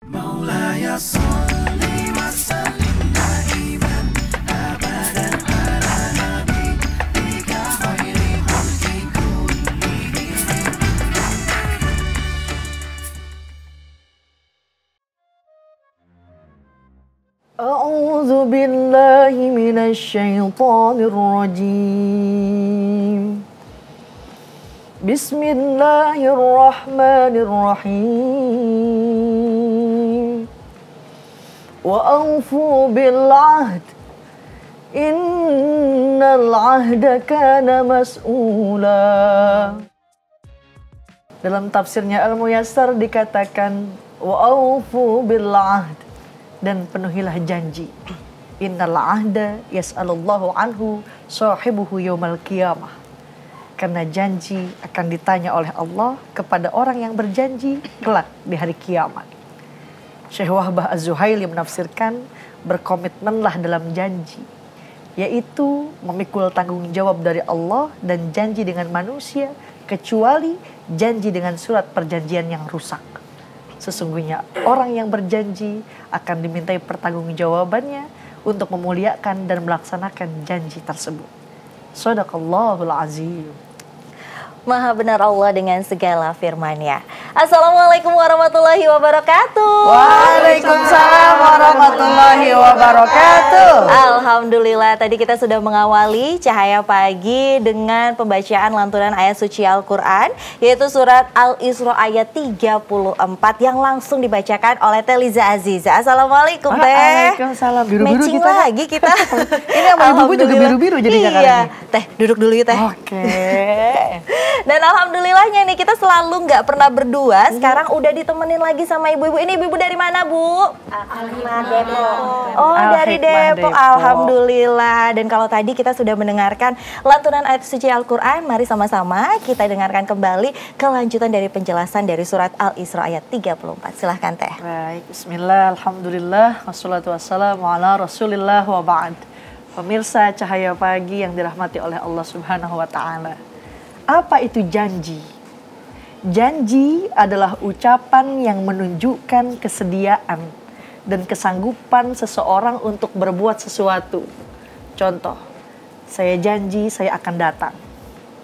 مولاي صل وسلم دائما أبدا على نبيك خير خلق كلهم. أعوذ بالله من الشيطان الرجيم. بسم الله الرحمن الرحيم. وأوفوا بالعهد إن العهد كان مسؤولا. Dalam tafsirnya Al-Muyassar dikatakan wa'aufu bil ahd, dan penuhilah janji. Innal ahda yas'alullahu anhu sahibuhu yaumal qiyamah. Karena janji akan ditanya oleh Allah kepada orang yang berjanji kelak di hari kiamat. Syekh Wahbah Az-Zuhaili menafsirkan berkomitmenlah dalam janji, yaitu memikul tanggung jawab dari Allah dan janji dengan manusia, kecuali janji dengan surat perjanjian yang rusak. Sesungguhnya orang yang berjanji akan dimintai pertanggungjawabannya untuk memuliakan dan melaksanakan janji tersebut. Shadaqallahul azim. Maha benar Allah dengan segala firman-Nya. Assalamualaikum warahmatullahi wabarakatuh. Waalaikumsalam warahmatullahi wabarakatuh. Alhamdulillah, tadi kita sudah mengawali Cahaya Pagi dengan pembacaan lantunan ayat suci Al-Quran, yaitu surat Al-Isra ayat 34 yang langsung dibacakan oleh Teh Liza Aziza. Assalamualaikum Teh. Waalaikumsalam. Biru-biru Matching kita lagi kita. Ini sama ibu juga biru-biru jadinya kali Iya. ini. Teh, duduk dulu yuk Teh. Oke. Dan alhamdulillahnya nih kita selalu nggak pernah berdua. Sekarang udah ditemenin lagi sama ibu-ibu. Ini ibu-ibu dari mana, Bu? Al-Hikmah Depok. Oh, dari Al-Hikmah Depok. Depok. Alhamdulillah. Dan kalau tadi kita sudah mendengarkan lantunan ayat suci Al-Quran, mari sama-sama kita dengarkan kembali kelanjutan dari penjelasan dari surat Al-Isra ayat 34. Silahkan Teh. Baik, bismillah, alhamdulillah, wassalatu wassalamu ala rasulillah wa ba'd. Pemirsa Cahaya Pagi yang dirahmati oleh Allah Subhanahu wa ta'ala. Apa itu janji? Janji adalah ucapan yang menunjukkan kesediaan dan kesanggupan seseorang untuk berbuat sesuatu. Contoh, saya janji saya akan datang.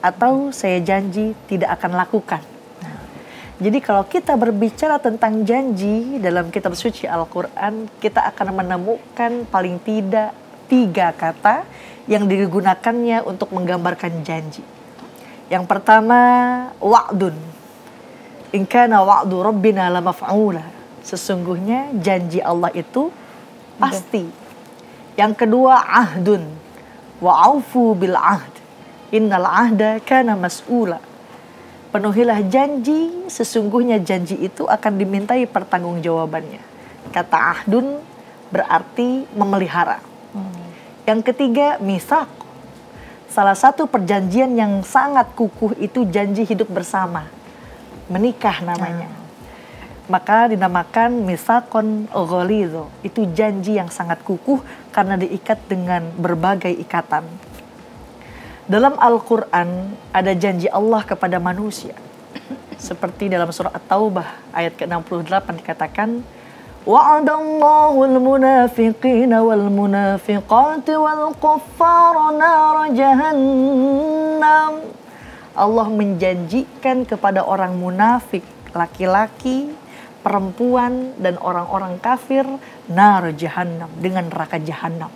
Atau saya janji tidak akan lakukan. Jadi kalau kita berbicara tentang janji dalam kitab suci Al-Quran, kita akan menemukan paling tidak 3 kata yang digunakannya untuk menggambarkan janji. Yang pertama, wa'dun. In kana wa'du rabbina lamaf'ula. Sesungguhnya janji Allah itu pasti. Yang kedua, ahdun. Wa'aufu bil ahd. Innal ahda kana mas'ula. Penuhilah janji, sesungguhnya janji itu akan dimintai pertanggungjawabannya. Kata ahdun berarti memelihara. Yang ketiga, mitsaq. Salah satu perjanjian yang sangat kukuh itu janji hidup bersama. Menikah namanya. Maka dinamakan mitsaqon ghalidho. Itu janji yang sangat kukuh karena diikat dengan berbagai ikatan. Dalam Al-Quran ada janji Allah kepada manusia. Seperti dalam surah At-Taubah ayat ke-68 dikatakan, wa'adallahu al-munafiqina wal-munafiqati wal-kuffara nara jahannam. Allah menjanjikan kepada orang munafik, laki-laki, perempuan, dan orang-orang kafir nar jahannam, dengan neraka jahannam.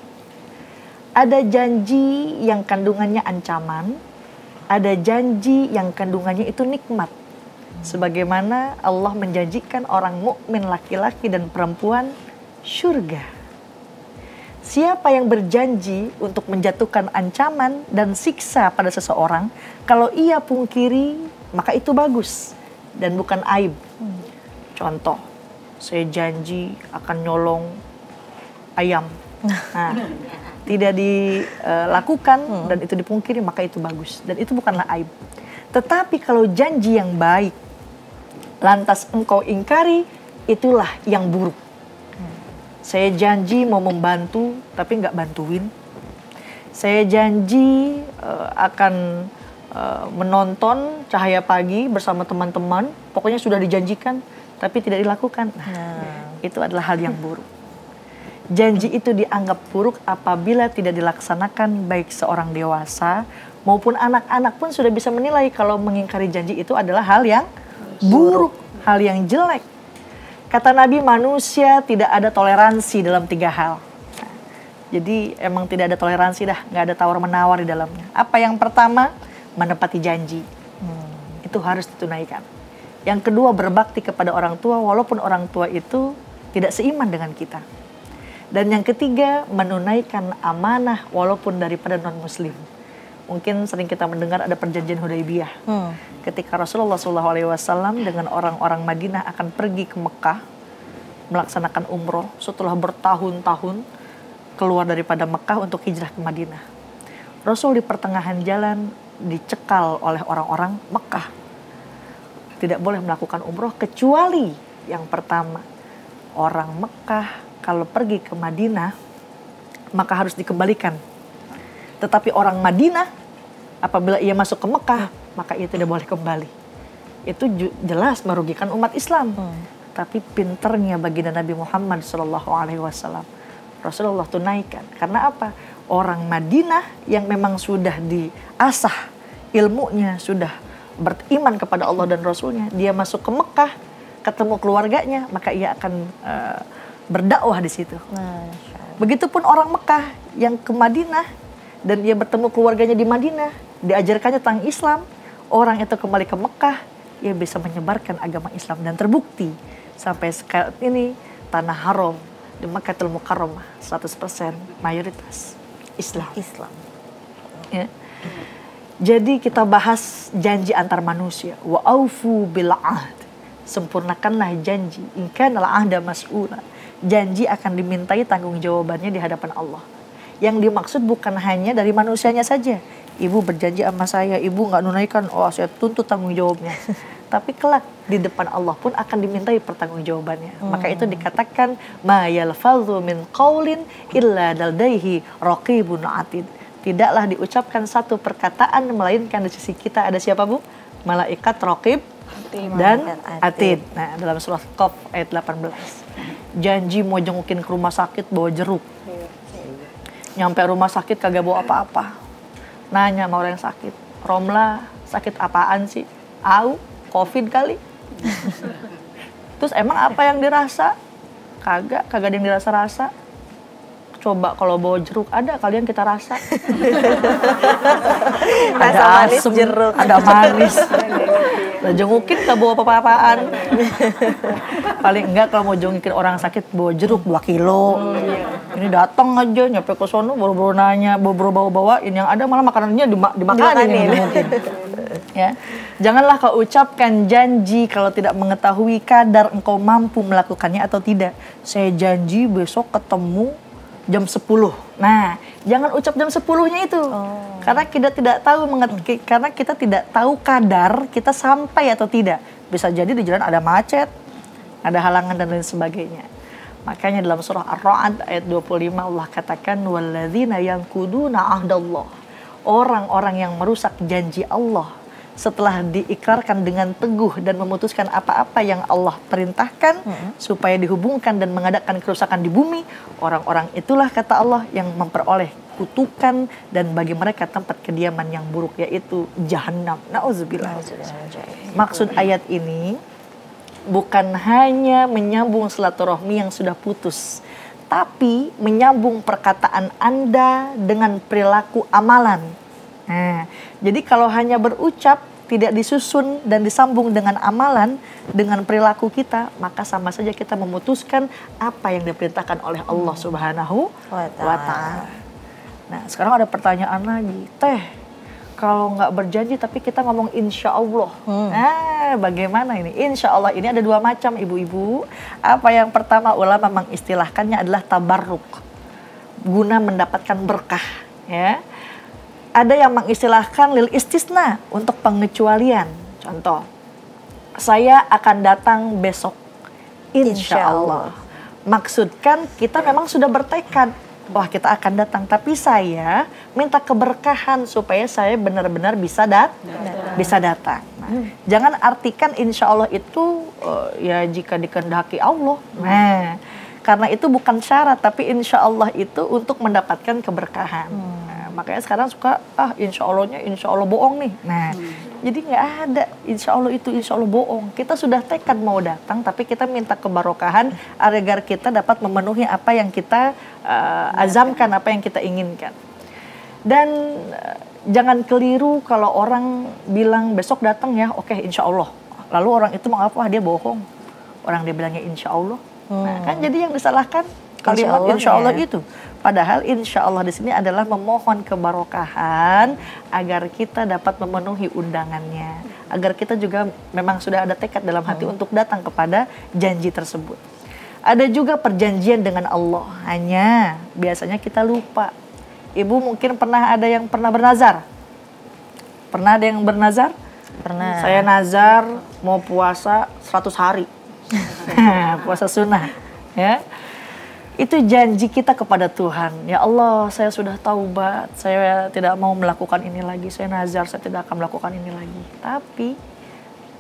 Ada janji yang kandungannya ancaman, ada janji yang kandungannya itu nikmat. Sebagaimana Allah menjanjikan orang mukmin laki-laki dan perempuan syurga. Siapa yang berjanji untuk menjatuhkan ancaman dan siksa pada seseorang, kalau ia pungkiri, maka itu bagus dan bukan aib. Contoh, saya janji akan nyolong ayam. Nah, tidak dilakukan dan itu dipungkiri, maka itu bagus dan itu bukanlah aib. Tetapi kalau janji yang baik lantas engkau ingkari, itulah yang buruk. Saya janji mau membantu tapi nggak bantuin. Saya janji akan menonton Cahaya Pagi bersama teman-teman, pokoknya sudah dijanjikan tapi tidak dilakukan. Nah, Itu adalah hal yang buruk. Janji itu dianggap buruk apabila tidak dilaksanakan baik seorang dewasa maupun anak-anak pun sudah bisa menilai kalau mengingkari janji itu adalah hal yang buruk, hal yang jelek. Kata Nabi, manusia tidak ada toleransi dalam 3 hal. Nah, jadi emang tidak ada toleransi dah, nggak ada tawar-menawar di dalamnya. Apa yang pertama? Menepati janji. Itu harus ditunaikan. Yang kedua, berbakti kepada orang tua walaupun orang tua itu tidak seiman dengan kita. Dan yang ketiga, menunaikan amanah walaupun daripada non-muslim. Mungkin sering kita mendengar ada perjanjian Hudaybiyah. Ketika Rasulullah SAW dengan orang-orang Madinah akan pergi ke Mekah, melaksanakan umroh setelah bertahun-tahun keluar daripada Mekah untuk hijrah ke Madinah. Rasul di pertengahan jalan dicekal oleh orang-orang Mekah. Tidak boleh melakukan umroh kecuali yang pertama, orang Mekah kalau pergi ke Madinah maka harus dikembalikan. Tetapi orang Madinah apabila ia masuk ke Mekah maka ia tidak boleh kembali. Itu jelas merugikan umat Islam. Tapi pinternya baginda Nabi Muhammad SAW, Rasulullah tunaikan. Karena apa? Orang Madinah yang memang sudah diasah ilmunya, sudah beriman kepada Allah dan Rasulnya, dia masuk ke Mekah, ketemu keluarganya, maka ia akan berdakwah di situ. Begitupun orang Mekah yang ke Madinah dan dia bertemu keluarganya di Madinah, diajarkannya tentang Islam, orang itu kembali ke Mekah, ia bisa menyebarkan agama Islam dan terbukti sampai sekarang ini tanah haram di Makkahul Mukarramah 100% mayoritas Islam. Ya. Jadi kita bahas janji antar manusia. Wa aufu bil ahd. Sempurnakanlah janji. In kana al ahda mas'ula. Janji akan dimintai tanggung jawabannya di hadapan Allah. Yang dimaksud bukan hanya dari manusianya saja. Ibu berjanji sama saya, ibu nggak nunaikan, oh saya tuntut tanggung jawabnya. Tapi kelak di depan Allah pun akan dimintai pertanggungjawabannya. Maka itu dikatakan ma yalfadhu min qaulin illa ladaihi raqibun atid. Tidaklah diucapkan satu perkataan melainkan di sisi kita ada siapa, Bu? Malaikat raqib dan atid. Nah, dalam surah Qaf ayat 18. Janji mau jengukin ke rumah sakit bawa jeruk. Nyampe rumah sakit kagak bawa apa-apa. Nanya sama orang yang sakit, Romla sakit apaan sih? Au, COVID kali. Terus emang apa yang dirasa? Kagak ada yang dirasa-rasa. Coba kalau bawa jeruk, ada kalian kita rasa. Ada manis asem, jeruk. ada manis. Lah jengukin gak bawa apa-apaan. Paling enggak kalau mau jengukin orang sakit bawa jeruk 2 kilo. Ini datang aja nyampe ke sono baru-baru nanya, baru-baru bawa-bawain, yang ada malah makanannya dimakanin. Ya. Janganlah kau ucapkan janji kalau tidak mengetahui kadar engkau mampu melakukannya atau tidak. Saya janji besok ketemu jam 10. Nah, jangan ucap jam 10-nya itu. Karena kita tidak tahu karena kita tidak tahu kadar kita sampai atau tidak. Bisa jadi di jalan ada macet, ada halangan dan lain sebagainya. Makanya dalam surah Ar-Ra'd ayat 25 Allah katakan walladzina yanquduna ahdallah. Orang-orang yang merusak janji Allah setelah diikrarkan dengan teguh dan memutuskan apa-apa yang Allah perintahkan supaya dihubungkan dan mengadakan kerusakan di bumi, orang-orang itulah kata Allah yang memperoleh kutukan dan bagi mereka tempat kediaman yang buruk yaitu jahanam. Nauzubillah. Maksud ayat ini bukan hanya menyambung silaturahmi yang sudah putus, tapi menyambung perkataan Anda dengan perilaku amalan. Nah, jadi kalau hanya berucap tidak disusun dan disambung dengan amalan, dengan perilaku kita, maka sama saja kita memutuskan apa yang diperintahkan oleh Allah Subhanahu wa Ta'ala. Nah, sekarang ada pertanyaan lagi, Teh, kalau nggak berjanji tapi kita ngomong insya Allah, nah bagaimana ini? Insya Allah ini ada 2 macam, ibu-ibu. Apa yang pertama ulama mengistilahkannya adalah tabarruk, guna mendapatkan berkah, ya. Ada yang mengistilahkan lil istisna, untuk pengecualian. Contoh, saya akan datang besok, insya Allah. Maksudkan kita memang sudah bertekad, wah kita akan datang. Tapi saya minta keberkahan supaya saya benar-benar bisa datang. Nah, jangan artikan insya Allah itu ya jika dikehendaki Allah. Nah, karena itu bukan syarat, tapi insya Allah itu untuk mendapatkan keberkahan. Nah, makanya sekarang suka insya Allah bohong nih. Nah, jadi nggak ada insya Allah bohong. Kita sudah tekad mau datang, tapi kita minta keberkahan agar kita dapat memenuhi apa yang kita azamkan, apa yang kita inginkan. Dan jangan keliru kalau orang bilang besok datang ya, oke insya Allah. Lalu orang itu mengapa dia bohong? Orang dia bilangnya insya Allah. Nah, kan jadi yang disalahkan kalimat insya Allah itu. Padahal insya Allah di sini adalah memohon keberkahan agar kita dapat memenuhi undangannya. Agar kita juga memang sudah ada tekad dalam hati untuk datang kepada janji tersebut. Ada juga perjanjian dengan Allah. Hanya biasanya kita lupa. Ibu mungkin pernah bernazar. Pernah ada yang bernazar? Pernah. Saya nazar mau puasa 100 hari. Puasa sunnah, ya. Itu janji kita kepada Tuhan. Ya Allah, saya sudah taubat, saya tidak mau melakukan ini lagi. Saya nazar, saya tidak akan melakukan ini lagi. Tapi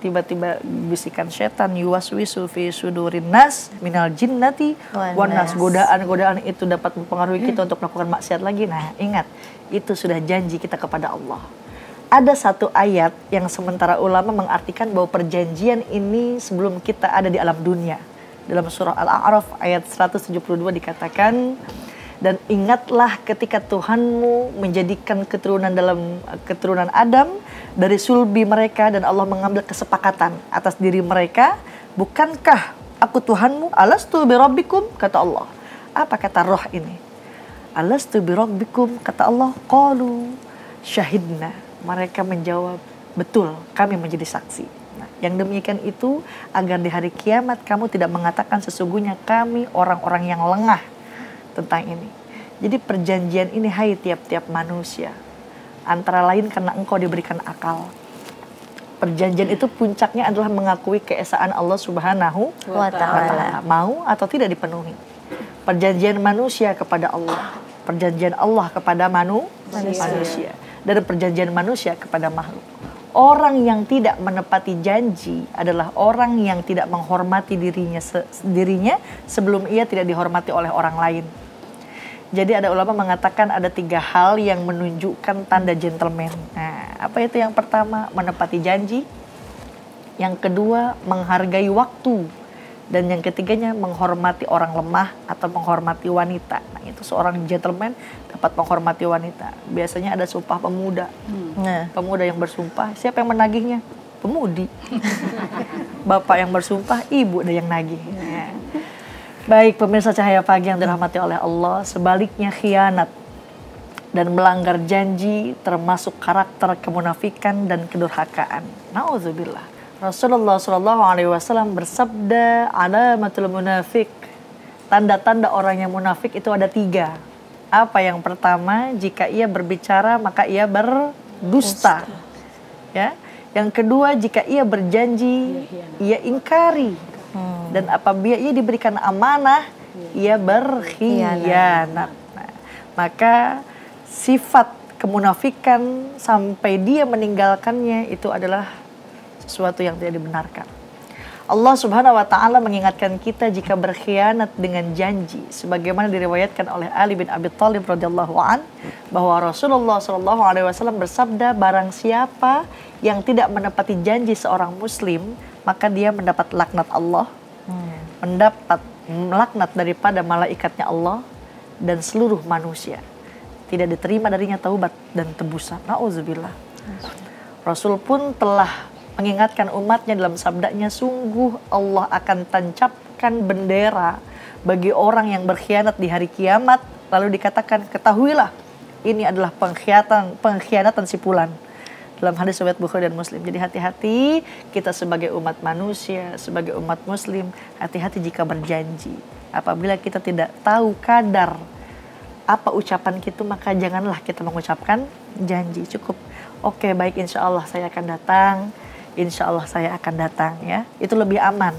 tiba-tiba bisikan setan, yuwaswisu fi sudurin nas minal jinnati wan nas. Godaan-godaan itu dapat mempengaruhi kita untuk melakukan maksiat lagi. Nah, ingat, itu sudah janji kita kepada Allah. Ada satu ayat yang sementara ulama mengartikan bahwa perjanjian ini sebelum kita ada di alam dunia. Dalam surah Al-A'raf ayat 172 dikatakan, dan ingatlah ketika Tuhanmu menjadikan keturunan Adam dari sulbi mereka dan Allah mengambil kesepakatan atas diri mereka. Bukankah aku Tuhanmu? Alastu birabbikum, kata Allah. Apa kata roh ini? Alastu birabbikum, kata Allah. Qalu syahidna. Mereka menjawab, betul, kami menjadi saksi. Nah, yang demikian itu agar di hari kiamat kamu tidak mengatakan sesungguhnya kami orang-orang yang lengah tentang ini. Jadi perjanjian ini hai tiap-tiap manusia. Antara lain karena engkau diberikan akal. Perjanjian itu puncaknya adalah mengakui keesaan Allah Subhanahu wa Ta'ala. Mau atau tidak dipenuhi. Perjanjian manusia kepada Allah. Perjanjian Allah kepada manusia. Dan perjanjian manusia kepada makhluk. Orang yang tidak menepati janji adalah orang yang tidak menghormati dirinya sebelum ia tidak dihormati oleh orang lain. Jadi ada ulama mengatakan ada 3 hal yang menunjukkan tanda gentleman. Nah, apa itu? Yang pertama, menepati janji. Yang kedua, menghargai waktu. Dan yang ketiganya, menghormati orang lemah atau menghormati wanita. Nah, itu seorang gentleman dapat menghormati wanita. Biasanya ada sumpah pemuda. Nah, pemuda yang bersumpah, siapa yang menagihnya? Pemudi. Bapak yang bersumpah, ibu ada yang nagih. Nah. Baik pemirsa Cahaya Pagi yang dirahmati oleh Allah, sebaliknya khianat dan melanggar janji termasuk karakter kemunafikan dan kedurhakaan. Nauzubillah. Rasulullah SAW bersabda, alamatul munafik, tanda-tanda orang yang munafik itu ada 3. Apa yang pertama? Jika ia berbicara maka ia berdusta. Ya. Yang kedua, jika ia berjanji ia ingkari. Dan apabila ia diberikan amanah ia berkhianat. Nah, maka sifat kemunafikan sampai dia meninggalkannya itu adalah sesuatu yang tidak dibenarkan. Allah Subhanahu wa Ta'ala mengingatkan kita jika berkhianat dengan janji, sebagaimana diriwayatkan oleh Ali bin Abi Thalib radhiyallahu an, bahwa Rasulullah SAW bersabda, barang siapa yang tidak menepati janji seorang muslim, maka dia mendapat laknat Allah, mendapat laknat daripada malaikatnya Allah dan seluruh manusia. Tidak diterima darinya taubat dan tebusan. Nauzubillah. Rasul pun telah mengingatkan umatnya dalam sabdanya, sungguh Allah akan tancapkan bendera bagi orang yang berkhianat di hari kiamat. Lalu dikatakan, ketahuilah ini adalah pengkhianatan sipulan. Dalam hadis riwayat Bukhari dan Muslim. Jadi hati-hati kita sebagai umat manusia, sebagai umat muslim, hati-hati jika berjanji. Apabila kita tidak tahu kadar apa ucapan kita, maka janganlah kita mengucapkan janji. Cukup, oke, baik, insya Allah saya akan datang. Insya Allah saya akan datang, ya. Itu lebih aman.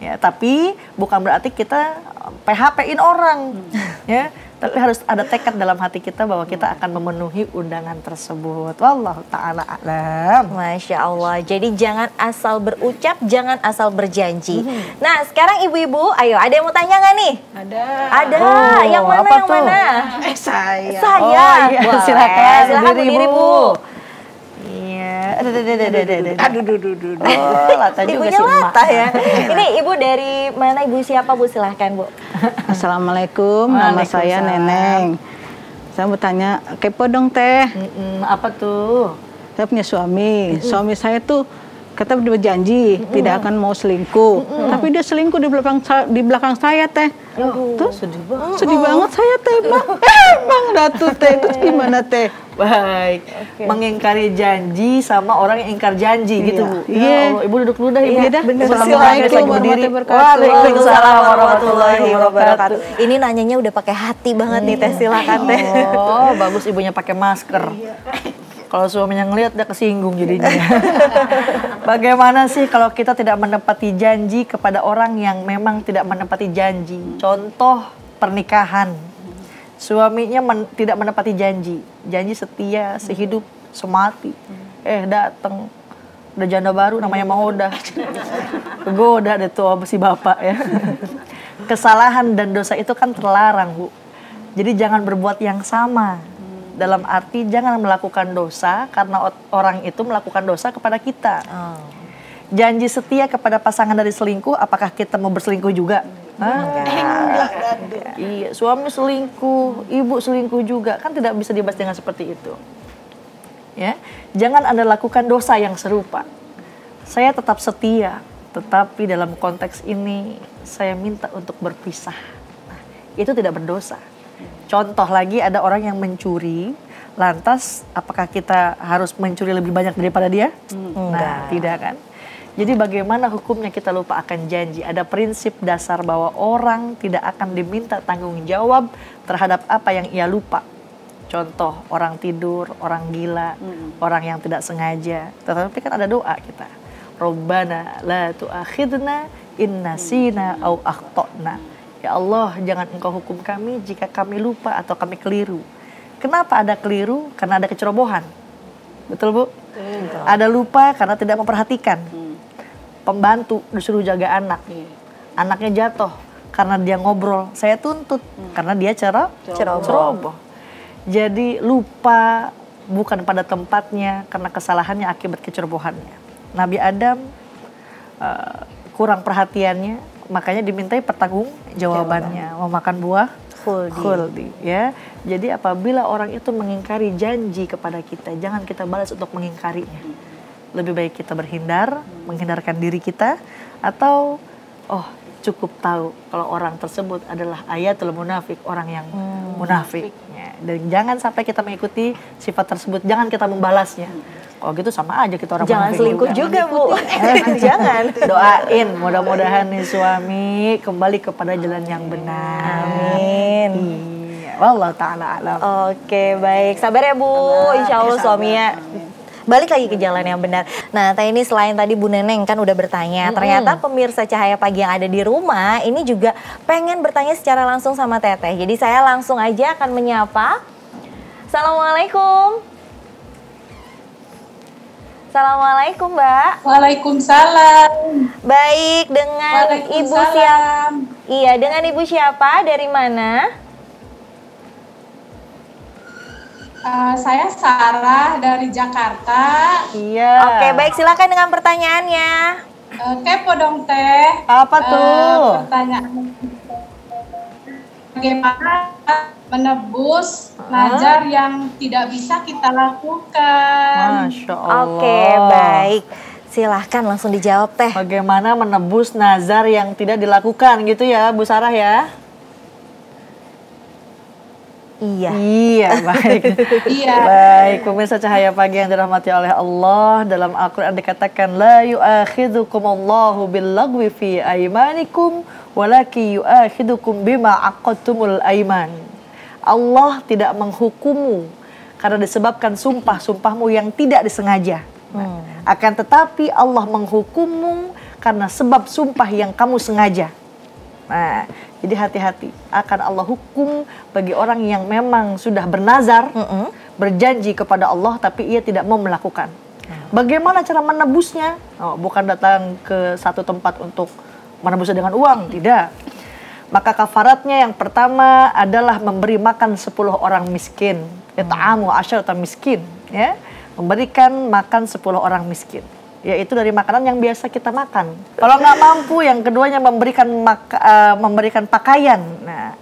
Ya, tapi bukan berarti kita PHP-in orang, ya. Tapi harus ada tekad dalam hati kita bahwa kita akan memenuhi undangan tersebut. Wallahu ta'ala a'lam. Masya Allah. Jadi jangan asal berucap, jangan asal berjanji. Nah, sekarang ibu-ibu, ayo ada yang mau tanya nggak nih? Ada. Ada. Oh, Yang mana? apa Yang tuh? mana? Saya. Saya. Oh, iya, Boleh. silakan Silakan berdiri, Bu. Iya. Aduh. Oh, Lata juga Ibunya sih emak. latah ya. Ini ibu dari mana? Ibu siapa, Bu? Silahkan, Bu. Assalamualaikum, nama saya Waalaikumsalam. Neneng. Saya mau tanya, kepo dong teh. Apa tuh? Saya punya suami. Suami saya tuh kata berjanji tidak akan mau selingkuh. Tapi dia selingkuh di belakang saya teh. Terus sedih banget saya teh, Bang. Bang Ratu teh, terus gimana teh? Baik. Mengingkari janji sama orang yang ingkar janji gitu, Bu. Iya. Ya Allah, Ibu duduk dulu dah, Ibu. Iya dah. Bener. Assalamualaikum warahmatullahi wabarakatuh. Waalaikumsalam warahmatullahi wabarakatuh. Ini nanyanya udah pakai hati banget nih, Teh. Silakan, Teh. Oh, bagus ibunya pakai masker. Kalau suaminya ngelihat dia kesinggung jadinya. Bagaimana sih kalau kita tidak menepati janji kepada orang yang memang tidak menepati janji? Contoh pernikahan. Suaminya tidak menepati janji. Janji setia, sehidup, semati. Datang. Udah janda baru namanya Mahoda. Kegoda deh tuh si bapak ya. Kesalahan dan dosa itu kan terlarang, Bu. Jadi jangan berbuat yang sama. Dalam arti jangan melakukan dosa karena orang itu melakukan dosa kepada kita. Janji setia kepada pasangan dari selingkuh, apakah kita mau berselingkuh juga? Iya, suami selingkuh, ibu selingkuh juga, kan tidak bisa dibahas dengan seperti itu. Ya, jangan Anda lakukan dosa yang serupa. Saya tetap setia, tetapi dalam konteks ini saya minta untuk berpisah. Nah, itu tidak berdosa. Contoh lagi, ada orang yang mencuri, lantas apakah kita harus mencuri lebih banyak daripada dia? Nah, tidak kan? Jadi bagaimana hukumnya kita lupa akan janji? Ada prinsip dasar bahwa orang tidak akan diminta tanggung jawab terhadap apa yang ia lupa. Contoh, orang tidur, orang gila, orang yang tidak sengaja. Tetapi kan ada doa kita. Rabbana la tu'akhidna in nasina au akhtana. Ya Allah, jangan engkau hukum kami jika kami lupa atau kami keliru. Kenapa ada keliru? Karena ada kecerobohan. Betul, Bu? Ada lupa karena tidak memperhatikan. Pembantu disuruh jaga anak. Anaknya jatuh karena dia ngobrol. Saya tuntut karena dia ceroboh. Jadi lupa bukan pada tempatnya karena kesalahannya akibat kecerobohannya. Nabi Adam kurang perhatiannya, makanya dimintai pertanggung jawabannya. Mau makan buah khuldi, ya. Jadi apabila orang itu mengingkari janji kepada kita, jangan kita balas untuk mengingkarinya. Lebih baik kita berhindar, menghindarkan diri kita, atau cukup tahu kalau orang tersebut adalah ayatul munafik, orang yang munafik. Ya. Dan jangan sampai kita mengikuti sifat tersebut, jangan kita membalasnya. Kalau gitu sama aja kita orang Jangan munafik selingkuh juga, Bu. Jangan. Doain mudah-mudahan nih suami kembali kepada jalan yang benar. Amin. Iya, wallahu ta'ala alam. Oke, baik. Sabar ya, Bu. Insya Allah suaminya balik lagi ke jalan yang benar. Nah, Teh, ini selain tadi Bu Neneng kan udah bertanya, ternyata pemirsa Cahaya Pagi yang ada di rumah ini juga pengen bertanya secara langsung sama Teteh. Jadi saya langsung aja akan menyapa. Assalamualaikum. Assalamualaikum, Mbak. Waalaikumsalam. Baik, dengan Ibu siapa? Iya, dengan Ibu siapa? Dari mana? Saya Sarah dari Jakarta. Iya. Oke, baik, silakan dengan pertanyaannya. Kepo dong Teh. Apa tuh? Pertanyaan. Bagaimana menebus nazar yang tidak bisa kita lakukan? Masya Allah. Oke, baik. Silahkan langsung dijawab, Teh. Bagaimana menebus nazar yang tidak dilakukan gitu ya, Bu Sarah ya? Iya, baik. Iya. Baik, pemirsa Cahaya Pagi yang dirahmati oleh Allah, dalam Al-Quran dikatakan la yu'akhidukumullahu billagwi fi aimanikum walaki yu'akhidukum bima aqadtumul aiman. Allah tidak menghukummu karena disebabkan sumpah-sumpahmu yang tidak disengaja. Akan tetapi Allah menghukummu karena sebab sumpah yang kamu sengaja. Nah, jadi hati-hati, akan Allah hukum bagi orang yang memang sudah bernazar, berjanji kepada Allah tapi ia tidak mau melakukan. Bagaimana cara menebusnya? Oh, bukan datang ke satu tempat untuk menebusnya dengan uang, tidak. Maka kafaratnya yang pertama adalah memberi makan 10 orang miskin. It'amu asyarata miskin, ya. Memberikan makan 10 orang miskin. Yaitu dari makanan yang biasa kita makan. Kalau nggak mampu, yang keduanya memberikan pakaian. Nah,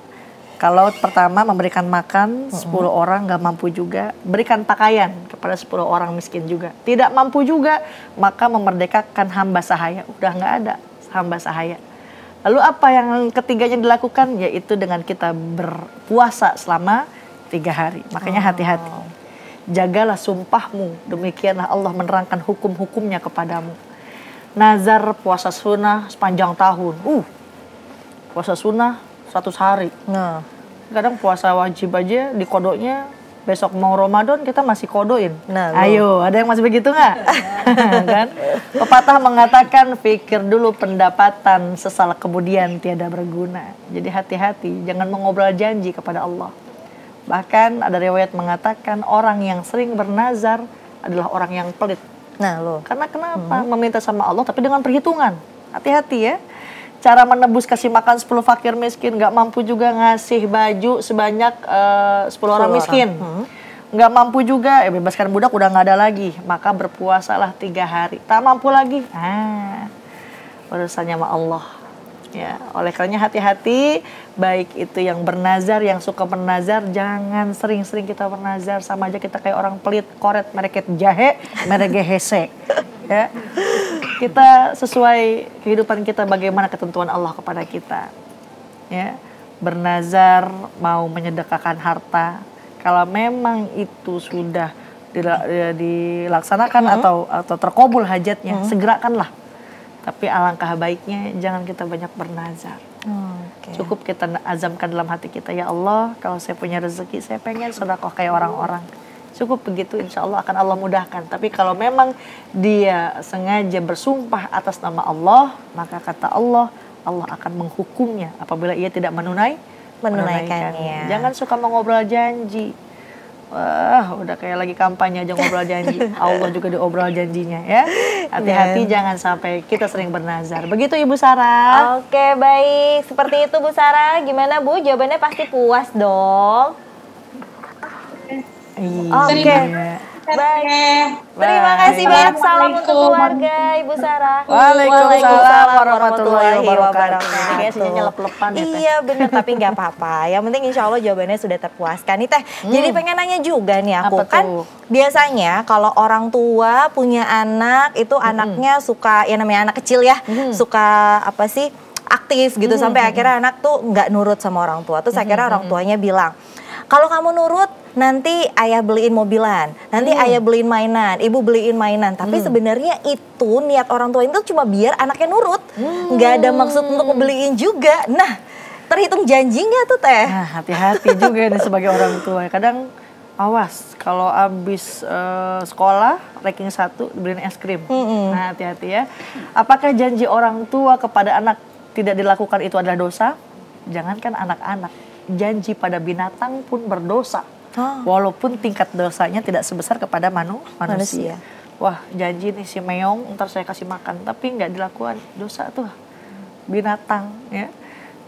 kalau pertama memberikan makan 10 orang nggak mampu juga, berikan pakaian kepada 10 orang miskin juga. Tidak mampu juga, maka memerdekakan hamba sahaya. Udah nggak ada hamba sahaya. Lalu apa yang ketiganya dilakukan? Yaitu dengan kita berpuasa selama 3 hari. Makanya hati-hati. Jagalah sumpahmu, demikianlah Allah menerangkan hukum-hukumnya kepadamu. Nazar puasa sunnah sepanjang tahun. Puasa sunnah 100 hari. Nah, Kadang puasa wajib aja di kodoknya, besok mau Ramadan kita masih kodoin. Nah, ayo, ada yang masih begitu nggak? Kan? Pepatah mengatakan pikir dulu pendapatan, sesal kemudian tiada berguna. Jadi hati-hati, jangan mengobrol janji kepada Allah. Bahkan ada riwayat mengatakan orang yang sering bernazar adalah orang yang pelit. nah lo. Karena kenapa? Meminta sama Allah tapi dengan perhitungan. Hati-hati ya. Cara menebus kasih makan 10 fakir miskin, nggak mampu juga ngasih baju sebanyak 10 orang miskin. Nggak mampu juga, bebaskan budak udah nggak ada lagi. Maka berpuasalah 3 hari. Tak mampu lagi, urusannya sama Allah. Ya, oleh karenanya hati-hati, baik itu yang bernazar, yang suka bernazar, jangan sering-sering kita bernazar, sama aja kita kayak orang pelit, koret, mereket jahe, merege hese. Ya. Kita sesuai kehidupan kita bagaimana ketentuan Allah kepada kita. Ya. Bernazar mau menyedekahkan harta, kalau memang itu sudah dilaksanakan atau terkabul hajatnya, segerakanlah. Tapi alangkah baiknya jangan kita banyak bernazar. Cukup kita azamkan dalam hati kita, ya Allah, kalau saya punya rezeki, saya pengen sedekah kayak orang-orang. Cukup begitu, insya Allah akan Allah mudahkan. Tapi kalau memang dia sengaja bersumpah atas nama Allah, maka kata Allah, Allah akan menghukumnya apabila ia tidak menunaikannya. Jangan suka mengobrol janji. Wah, udah kayak lagi kampanye aja ngobrol janji. Allah juga diobrol janjinya ya. Hati-hati jangan sampai kita sering bernazar. Begitu Ibu Sarah. Oke, baik. Seperti itu Bu Sarah. Gimana Bu? Jawabannya pasti puas dong. Oke. Baik. Terima kasih banyak. Salam untuk keluarga Ibu Sarah. Waalaikumsalam warahmatullahi wabarakatuh. Ini kayaknya sinyalnya lep-lepan ya, Teh. Iya benar, tapi nggak apa-apa. Yang penting insya Allah jawabannya sudah terpuaskan nih Teh. Jadi pengen nanya juga nih aku. Apa Kan tuh? biasanya kalau orang tua punya anak, itu anaknya suka, ya namanya anak kecil ya, suka apa sih, aktif gitu. Sampai akhirnya anak tuh nggak nurut sama orang tua. Terus akhirnya orang tuanya bilang, kalau kamu nurut, nanti ayah beliin mobilan, nanti ayah beliin mainan, ibu beliin mainan. Tapi sebenarnya itu niat orang tua itu cuma biar anaknya nurut, nggak ada maksud untuk beliin juga. Nah, terhitung janji nggak tuh Teh? Nah, hati-hati juga nih sebagai orang tua. Kadang awas kalau abis sekolah ranking 1 dibeliin es krim. Nah, hati-hati ya. Apakah janji orang tua kepada anak tidak dilakukan itu adalah dosa? Jangankan anak-anak, janji pada binatang pun berdosa. Walaupun tingkat dosanya tidak sebesar kepada manusia. Wah, janji nih si meong ntar saya kasih makan, tapi nggak dilakukan, dosa tuh binatang ya.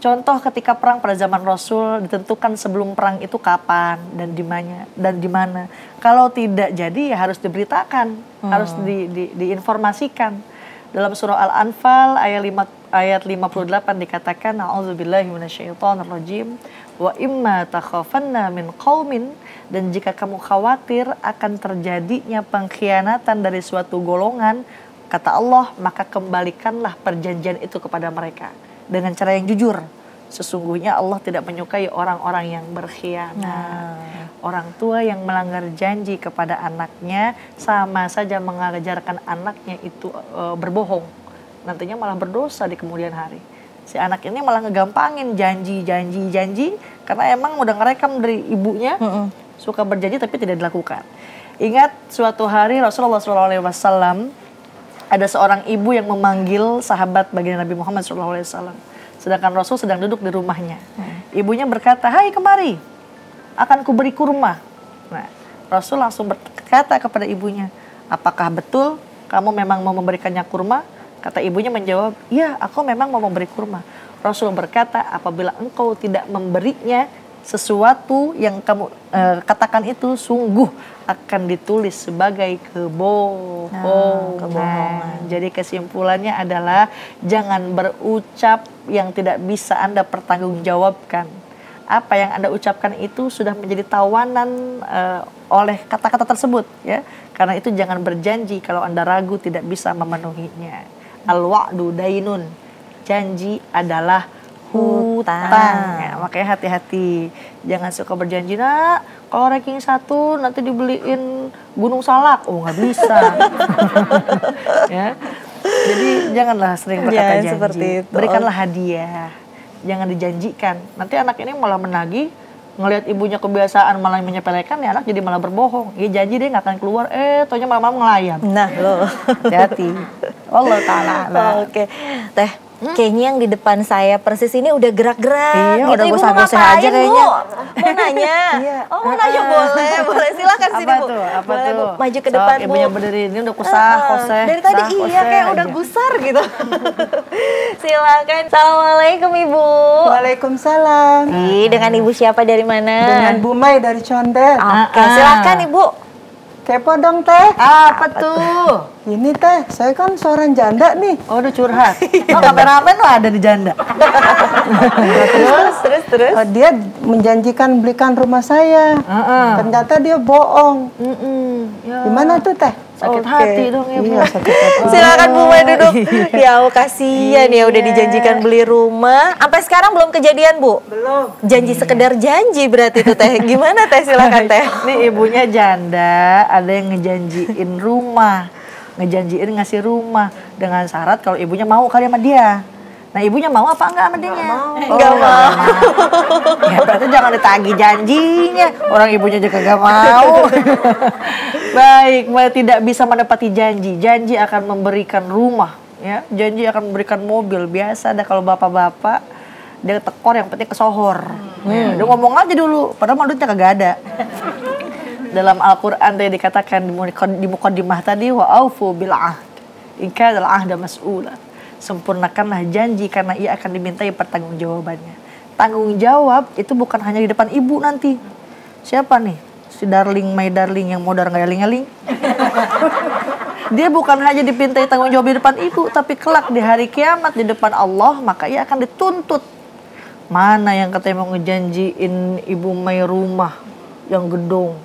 Contoh ketika perang pada zaman Rasul, ditentukan sebelum perang itu kapan dan di mana. Kalau tidak jadi ya harus diberitakan, harus diinformasikan. Dalam surah Al-Anfal ayat 58 dikatakan, A'udzubillahi minasyaitonirrajim. Wa imma takhafanna min qaumin, dan jika kamu khawatir akan terjadinya pengkhianatan dari suatu golongan, kata Allah, maka kembalikanlah perjanjian itu kepada mereka dengan cara yang jujur. Sesungguhnya Allah tidak menyukai orang-orang yang berkhianat. Orang tua yang melanggar janji kepada anaknya sama saja mengajarkan anaknya itu berbohong. Nantinya malah berdosa di kemudian hari. Si anak ini malah ngegampangin janji karena emang udah ngerekam dari ibunya, suka berjanji tapi tidak dilakukan. Ingat suatu hari Rasulullah SAW ada seorang ibu yang memanggil sahabat baginda Nabi Muhammad SAW. Sedangkan Rasul sedang duduk di rumahnya. Ibunya berkata, "Hai, kemari, akan kuberi kurma." Nah, Rasul langsung berkata kepada ibunya, "Apakah betul kamu memang mau memberikannya kurma?" Kata ibunya menjawab, "Iya, aku memang mau memberi kurma." Rasul berkata, "Apabila engkau tidak memberinya, sesuatu yang kamu katakan itu sungguh akan ditulis sebagai kebohongan." Jadi kesimpulannya adalah jangan berucap yang tidak bisa Anda pertanggungjawabkan. Apa yang Anda ucapkan itu sudah menjadi tawanan oleh kata-kata tersebut, ya. Karena itu jangan berjanji kalau Anda ragu tidak bisa memenuhinya. Al-wa'du dainun. Janji adalah hutang. Ya, makanya hati-hati. Jangan suka berjanji, "Nak, kalau ranking 1 nanti dibeliin gunung salak." Oh, nggak bisa. Ya. Jadi janganlah sering berkata janji. Seperti itu. Berikanlah hadiah. Jangan dijanjikan. Nanti anak ini malah menagih, ngelihat ibunya kebiasaan malah menyepelekan, ya anak jadi malah berbohong. Ya janji dia nggak akan keluar, taunya malam-malam ngelayap. Nah, loh. Hati-hati. Allah Ta'ala. Oke. Teh, kayaknya yang di depan saya persis ini udah gerak-gerak. Iya, gitu. udah Ibu mau gosah-gosah ngapain, aja kayaknya. Bu? Mau nanya? Oh, mau nanya boleh. Boleh, silakan sini, Apa Bu. tuh? Apa Boleh, tuh? Bu. Maju ke Sok, depan, Bu. ibunya berdiri ini udah kusah, koseh. Dari tadi dah, iya koseh kayak udah aja. gusar gitu. Silakan. Assalamualaikum, Ibu. Waalaikumsalam. Dengan Ibu siapa dari mana? Dengan Bu Mai dari Condet. Oke, silakan Ibu. Kepo dong teh. Apa tuh? Ini teh, saya kan seorang janda nih. Oh, udah curhat. Oh, kameramen lo ada di janda. Terus. Dia menjanjikan belikan rumah saya. Ternyata dia bohong. Gimana tuh teh? Sakit hati dong ya, Bu. Iya, sakit hati. Silakan Bu Mai duduk. Ya, kasihan ya udah dijanjikan beli rumah. Sampai sekarang belum kejadian, Bu? Belum. Janji sekedar janji berarti itu Teh. Gimana Teh? Silakan Teh. Nih ibunya janda, ada yang ngejanjiin rumah. Ngejanjiin ngasih rumah dengan syarat kalau ibunya mau kali sama dia. Nah, ibunya mau apa enggak sama dia? Enggak mau. Ya berarti jangan ditagih janjinya. Orang ibunya juga gak mau. Baik, tidak bisa menepati janji. Janji akan memberikan rumah, ya. Janji akan memberikan mobil. Biasa ada kalau bapak-bapak dia tekor yang penting kesohor. Ya, dia ngomong aja dulu, padahal duitnya kagak ada. Dalam Al-Qur'an tadi dikatakan di muqaddimah tadi, wa aufu bil ahd. In kana al ahda mas'ula. Sempurnakanlah janji karena ia akan dimintai pertanggungjawabannya. Tanggung jawab itu bukan hanya di depan ibu nanti. Siapa nih? Si darling, my darling yang modar ngeling-ngeling. Dia bukan hanya dipintai tanggung jawab di depan ibu, tapi kelak di hari kiamat di depan Allah, maka ia akan dituntut. Mana yang katanya mau ngejanjiin ibu May rumah yang gedung.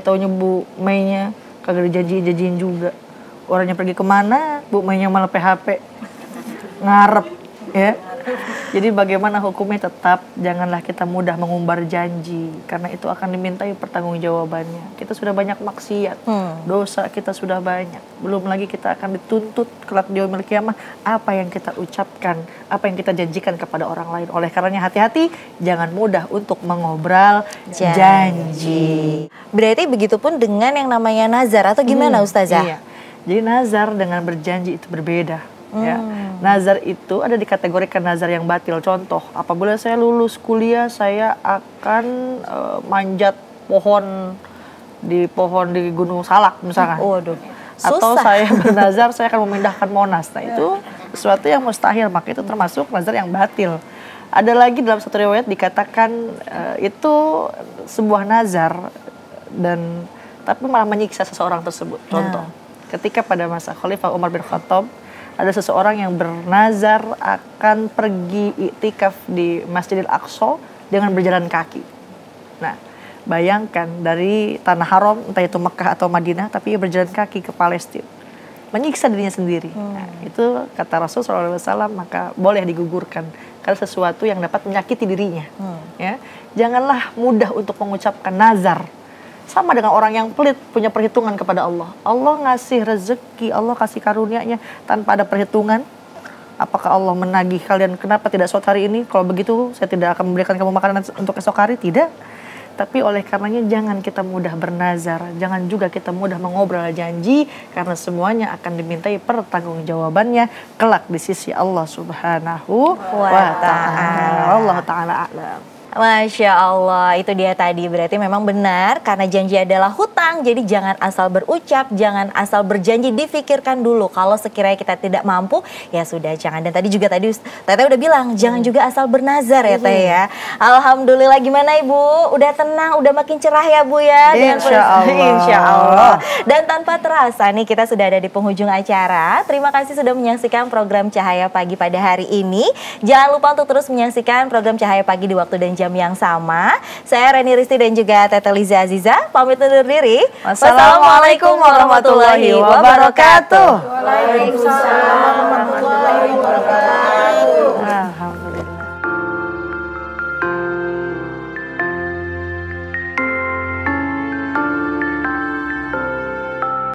Taunya Bu Maynya kagak dijanjiin juga. Orangnya pergi kemana, Bu Maynya malah PHP. Ngarep, ya. Jadi bagaimana hukumnya? Tetap janganlah kita mudah mengumbar janji, karena itu akan dimintai pertanggungjawabannya. Kita sudah banyak maksiat, dosa kita sudah banyak. Belum lagi kita akan dituntut kelak di yaumil qiyamah apa yang kita ucapkan, apa yang kita janjikan kepada orang lain. Oleh karenanya hati-hati, jangan mudah untuk mengobral janji. Berarti begitupun dengan yang namanya nazar atau gimana Ustazah? Iya. Jadi nazar dengan berjanji itu berbeda. Ya. Nazar itu ada dikategorikan nazar yang batil. Contoh, apabila saya lulus kuliah, saya akan manjat pohon di Gunung Salak misalkan. Waduh. Atau saya bernazar saya akan memindahkan Monas. Nah, itu sesuatu yang mustahil, maka itu termasuk nazar yang batil. Ada lagi dalam satu riwayat dikatakan itu sebuah nazar dan tapi malah menyiksa seseorang tersebut. Contoh, ketika pada masa Khalifah Umar bin Khattab ada seseorang yang bernazar akan pergi iktikaf di Masjidil Aqsa dengan berjalan kaki. Nah, bayangkan dari Tanah Haram, entah itu Mekah atau Madinah, tapi ia berjalan kaki ke Palestina. Menyiksa dirinya sendiri. Nah, itu kata Rasulullah SAW, maka boleh digugurkan. Karena sesuatu yang dapat menyakiti dirinya. Ya. Janganlah mudah untuk mengucapkan nazar. Sama dengan orang yang pelit, punya perhitungan kepada Allah. Allah ngasih rezeki, Allah kasih karunia-Nya tanpa ada perhitungan. Apakah Allah menagih kalian, kenapa tidak sholat hari ini? Kalau begitu saya tidak akan memberikan kamu makanan untuk esok hari. Tidak. Tapi oleh karenanya jangan kita mudah bernazar, jangan juga kita mudah mengobrol janji, karena semuanya akan dimintai pertanggungjawabannya kelak di sisi Allah Subhanahu wa Ta'ala. Allah Ta'ala a'lam. Masya Allah, itu dia tadi, berarti memang benar karena janji adalah hutang, jadi jangan asal berucap, jangan asal berjanji, difikirkan dulu. Kalau sekiranya kita tidak mampu, ya sudah jangan. Dan tadi juga Teteh udah bilang, jangan juga asal bernazar ya Teh ya. Alhamdulillah, gimana Ibu? Udah tenang, udah makin cerah ya Bu ya? Insya Allah. Insya Allah. Dan tanpa terasa nih kita sudah ada di penghujung acara. Terima kasih sudah menyaksikan program Cahaya Pagi pada hari ini. Jangan lupa untuk terus menyaksikan program Cahaya Pagi di waktu dan jam yang sama. Saya Reni Risti dan juga Teteh Liza Aziza pamit undur diri. Wassalamualaikum warahmatullahi wabarakatuh. Waalaikumsalam warahmatullahi wabarakatuh.